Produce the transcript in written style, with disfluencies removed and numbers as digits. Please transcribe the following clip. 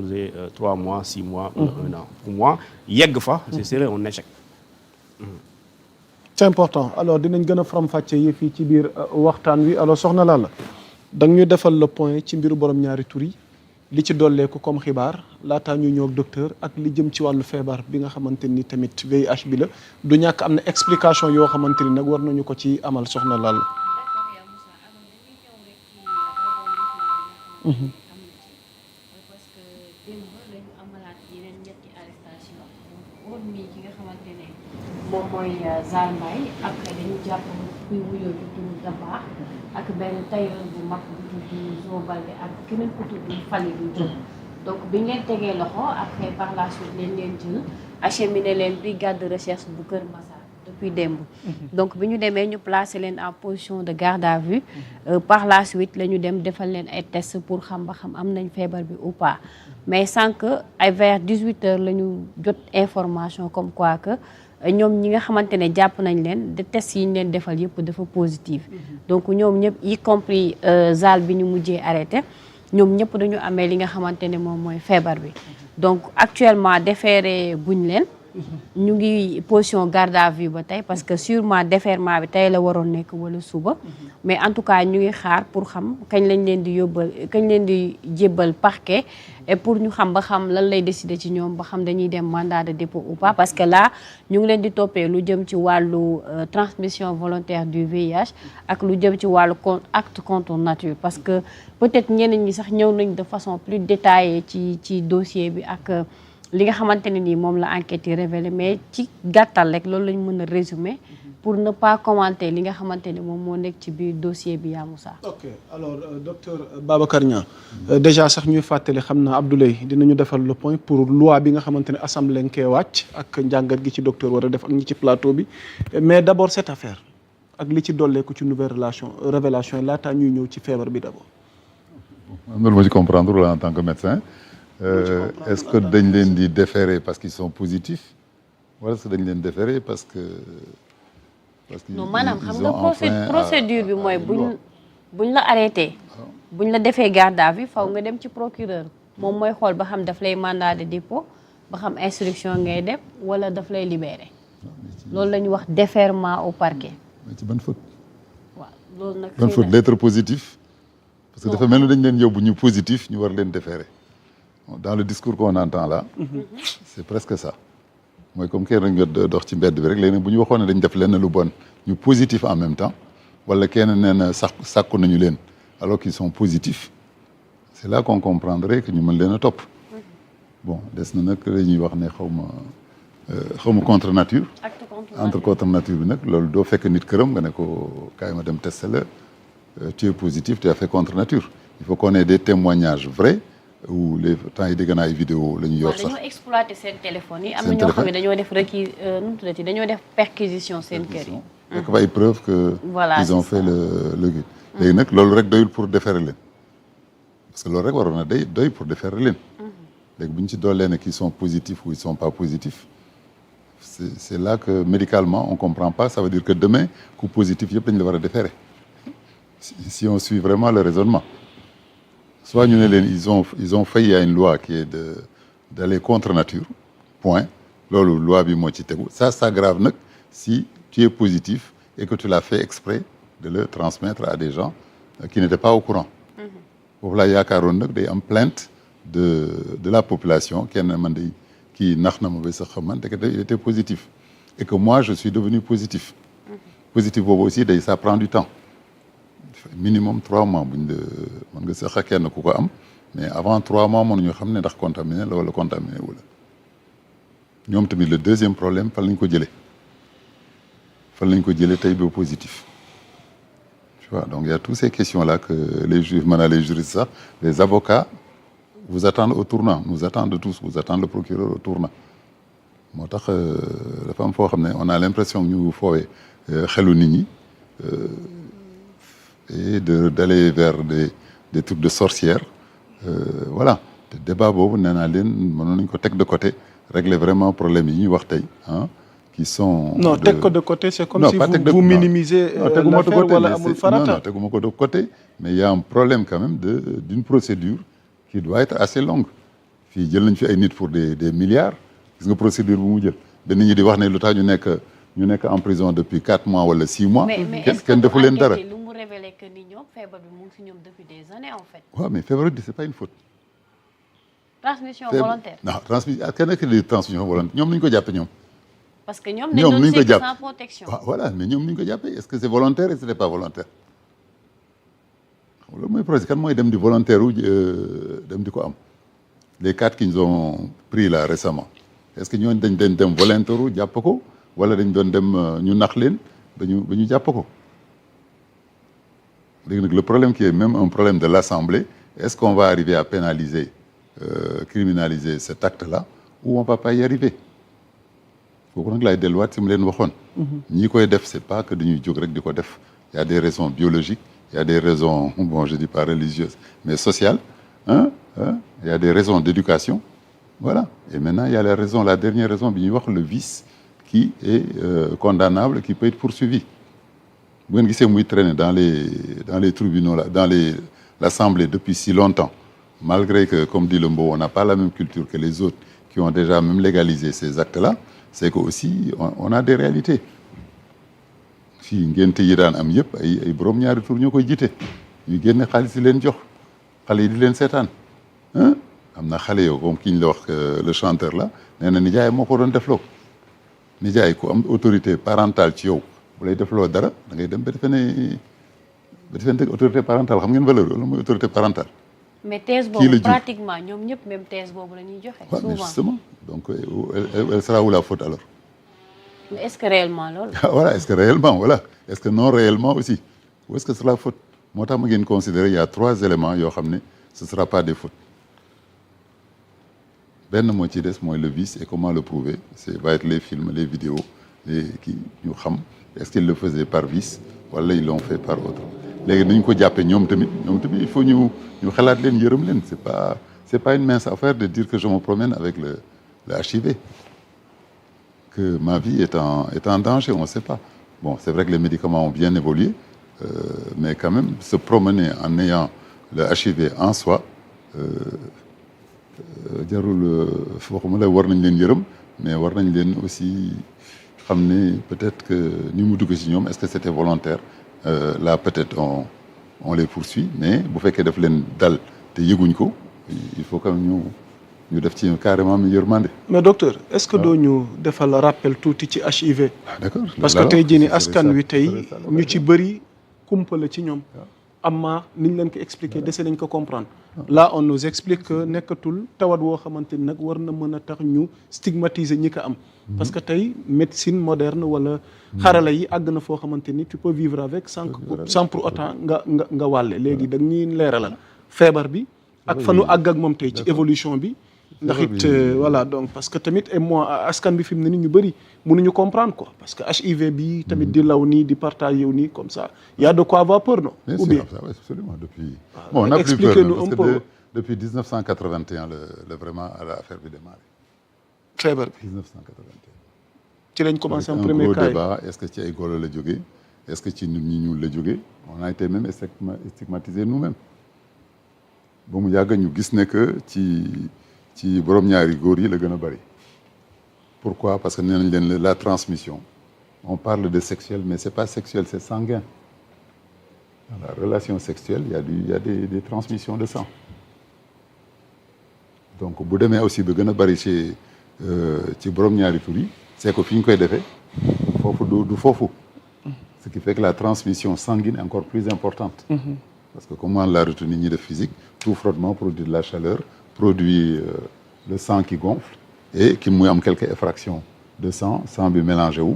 faisait 3 mois 6 mois. 1 an pour moi yegg fa. ce serait un échec. c'est important alors dinañ gën a faram-fàcce yi fii ci biir waxtaan wi alors soxna Lalla da nga ñu defal le point ci mbiru borom ñaari tur yi li ci dolleeku comme xibaar laataa ñu ñëw ak docteur ak li jëm ci wàllu feebar bi nga xamante ni tamit VIH bi la du ñàkk am na explication yoo xamante ni nag war nañu ko ci amal soxna Lalla. moom mooy Zal Mbaye après dañu jàpp kuy wuyoo ci turu Dabakh ak benn tailleur bu mag bu tudd Zo Balde ak keneen ku tudd Falidou Diop donc bi ñu leen tegee loxo après par la suite leen jël acheminé leen brigade de recherche bu Kër Massar depuis démb. donc bi ñu demee ñu placé leen en position de garde à vue. par la suite la ñu dem defal leen ay tests pour xam ba xam am nañ feebar bi ou pas mais sans que ay vers 18h la ñu jot information comme quoi que. ñoom ñi nga xamante ne jàpp nañ leen de tests yi ñu leen defal yëpp dafa positif donc ñoom ñëpp y compris Zal bi ñu mujjee arrêté ñoom ñëpp dañu amee li nga xamante ne moom mooy feebar bi donc actuellement déféré buñ leen ñu ngi position garde à vue ba tey parce que sûrement défèrement bi tey la waroon nekk wala suba mais en tout cas ñu ngi xaar pour xam kañ lañ leen di jébbal parquet et pour ñu xam ba xam lan lay décider ci ñoom ba xam dañuy dem mandat de dépôt ou pas parce que là ñu ngi leen di toppee lu jëm ci wàllu transmission volontaire du VIH ak lu jëm ci wàllu acte contre nature parce que peut-être ñeneen ñi sax ñëw nañ de façon plus détaillée ci dossier bi ak li nga xamante ne nii moom la enquête yi révélé mais ci gàttal rek loolu lañ mën a résumer pour ne pas commenter li nga xamante ne moom moo nekk ci biir dossier bi yaa Moussa. ok alors docteur Babacar Niang déjà sax ñuy fàttali xam naa Abdoulaye dinañu defal le point pour loi bi nga xamante ne assemblée nga koy wàcc ak njàngat gi ci docteur war a def ak ñi ci plateau bi mais d'abord cette affaire ak li ci dolleeku ci nouvelle révélation laataa ñuy ñëw ci feebar bi d'abord. loolu moo ci comprendre là en tant que médecin. est-ce que dañ leen di déférer parce qu'ils sont positifs wala est-ce que dañ leen déférer parce que non maanaam xam nga procédure bi mooy buñ la arrêté buñ la defee garde à vue faw nga dem ci procureur moom mooy xool ba xam daf lay mandat de dépôt ba xam instruction ngay def wala daf lay libérer loolu la ñu wax défèrement au parquet. ci ban faute. waaw loolu nag ban faute d'être positif. parce que dafa mel ni dañ leen yóbbu ñu positif ñu war leen déférer. Dans le discours qu'on entend là, c'est presque ça. mooy comme kenn nga dox ci mbedd bi rek léegi bu ñu waxoon ne dañ def lenn lu bon ñu positif en même temps wala kenn nee na sàkku nañu leen alors qu'ils sont positifs c'est là qu'on comprendrait que ñu mën leen a topp. bon des na nag la ñuy wax ne xaw ma contre nature. entre contre nature bi nag loolu doo fekk nit këram nga ne ko kaay ma dem tester la tu es positif tu as fait contre nature il faut qu'on ait des témoignages vrais. ou les temps yi dégg naa ay vidéo la ñu yor sax dañoo exploité seen téléphone yi. am na ñoo xam ne dañoo def nu mu tuddati dañoo def perquisition seen kër yi. fekk fa ay preuves que. voilà ils ont fait le guide. léegi nag loolu rek doyul pour déférer leen parce que loolu rek waroon na doy pour déférer leen. léegi bu ñu ci doolee ne qu'ils sont positifs ou ils sont pas positifs c'est là que médicalement on comprend pas ça veut dire que demain ku positif yëpp dañu la war a déférer si on suit vraiment le raisonnement. soit ñu ne leen ils ont failli à une loi qui est d'aller contre nature point loolu loi bi moo ci tegu ça s'aggrave nag si tu es positif et que tu l'as fait exprès de le transmettre à des gens qui n'étaient pas au courant foofu laa yaakaaroon nag day am plainte de la population kenn man day kii nax na ma ba sax man te que il était positif et que moi je suis devenu positif positif boobu aussi day ça prend du temps minimum 3 mois buñ de mën nga sax kenn ku ko am mais avant 3 mois mënuñu xam ne ndax contaminé la wala contaminé wu la ñoom tamit le deuxième problème fan lañ ko jëlee tey ba positif tu vois donc il y a toutes ces questions là que les juges maintenant les juristes sax les avocats vous attendent au tournant nous attendent tous vous attendent le procureur au tournant moo tax dafa am foo xam ne on a l'impression que ñu foowee xelu nit ñi et d'aller vers des trucs de sorcières voilà te débat boobu nee naa leen mënoon nañu ko teg de côté régler vraiment problème yi ñuy wax tey ah qui sont non teg ko de côté c'est comme si vous minimisez l'affaire wala amul farata non teguma ko de côté mais il y a un problème quand même d'une procédure qui doit être assez longue fii jël nañ fi ay nit pour des milliards gis nga procédure bu mu jël ba nit ñi di wax ne lu tax ñu nekk en prison depuis 4 mois wala 6 mois. mais kenn defu leen dara. lu mu révélé que ni ñoom feebar bi mu ngi si ñoom depuis des années en fait. waaw mais feebar bi c'est pas une faute. transmission volontaire. non kenn ku di transmission volontaire ñoom nu ñu ko jàppee ñoom. parce que ñoom dañu doon sekk sans protection. waaw voilà mais ñoom nu ñu ko jàppee est-ce que c'est volontaire et ce n'est pas volontaire. xam nga loolu mooy projet kan mooy dem di volontaire wu dem di ko am. les 4 qui nous ont pris là récemment est-ce que ñooñu dañ dem volontaire wu jàpp ko wala dañ doon dem ñu nax leen ba ñu jàpp ko. léegi nag le problème qui est même un problème de l'Assemblée est-ce qu'on va arriver à pénaliser criminaliser cet acte-là ou on va pas y arriver kooku nag laay delluwaat si mu leen waxoon. ñi koy def c'est pas que dañuy jóg rek di ko def il y a des raisons biologiques il y a des raisons bon je dis pas religieuses mais sociales il y a des raisons d'éducation voilà et maintenant il y a la dernière raison bi ñuy wax le vice qui est condamnable qui peut être poursuivi bu ngeen gisee muy traîner dans les tribunaux là dans l'Assemblée depuis si longtemps malgré que comme dit le mot on n'a pas la même culture que les autres qui ont déjà même légalisé ces actes-là c'est que aussi on a des réalités fii ngénte yi daan am yëpp ay borom ñaari tur ñoo koy jiite ñu génne xaalis di leen jox xale yi di leen seetaan am na xale yow comme ki ñu la wax le chanteur là nee na nijaay moo ko doon defloo nijaay ku am autorité parentale ci yow bu lay defloo dara da ngay dem ba defe ne autorité parentale xam ngeen valeur loolu mooy autorité parentale. mais thèse boobu pratiquement ñoom ñëpp même thèse boobu la ñuy joxe. souvent mais justement donc elle sera où la faute alors. mais est-ce que réellement loolu. voilà est-ce que réellement voilà est-ce que non réellement aussi où est-ce que c'est la faute moo tax ma ngeen considérer il y a 3 éléments yoo xam ne ce sera pas des fautes benn moo ci des mooy le vice et comment le prouver c'est va être les films les vidéos les kii ñu xam est-ce qu'ils le faisaient par vice wala ils l'ont fait par autre léegi nañ ko jàppee ñoom tamit il faut ñu xalaat leen yërëm leen c'est pas une mince affaire de dire que je me promène avec le HIV que ma vie est en danger on ne sait pas bon c'est vrai que les médicaments ont bien évolué mais quand même se promener en ayant le HIV en soi jarul waxuma la war nañ leen yërëm mais war nañ leen aussi xam ne peut-être que ni mu dugg ci ñoom est-ce que c'était volontaire là peut-être on les poursuit mais bu fekkee daf leen dal te yëguñ ko il faut quand même ñu def ci carrément mi yërmande. mais docteur est-ce que doo ñu defal rappel tuuti ci HIV. d'accord parce que tey jii nii askan wi tey ñu ci bëri kumpa la ci ñoom. amma niñ leen ko expliquer dese nañ ko comprendre. là on nous explique que nekkatul tawat woo xamante ni nag war na mën a tax ñu stigmatiser ñi ko am. parce que tey médecine moderne wala xarala yi àgg na foo xamante ni tu peux vivre avec sans pour autant nga wàlle léegi da ñuy leeralal feebar bi. ak fa nu àgg ak moom tey ci évolution bi. ndax it voilà donc parce que tamit et moi askan bi fi mu ne ni ñu bëri mënuñu comprendre quoi parce que HIV bi tamit di law nii di partager yow nii comme ça y a de quoi avoir peur non. bien ou sûr bien absolument depuis. bon on a plus peur parce que depuis 1981 la vraiment l'affaire bi démarré. feebar bi 1981. ci lañ commencé en premier cas débat est-ce que ci ay golo la jógee est-ce que ci nit ñi ñuul la jógee on a été même stigmatisés nous-mêmes ba mu yàgg ñu gis ne que ci borom ñaari góor yi la gën a bari pourquoi parce que nee nañ leen la transmission on parle de sexuel mais c'est pas sexuel c'est sanguin dans la relation sexuelle il y a des transmissions de sang donc bu demee aussi ba gën a bari ci borom ñaari tur yi c'est que fi ñu koy defee foofu du foofu ce qui fait que la transmission sanguine est encore plus importante parce que comme on l'a retenu ñi def physique tout frottement produit de la chaleur produit le sang qui gonfle et qui muy am quelques effractions de sang bi mélangé wu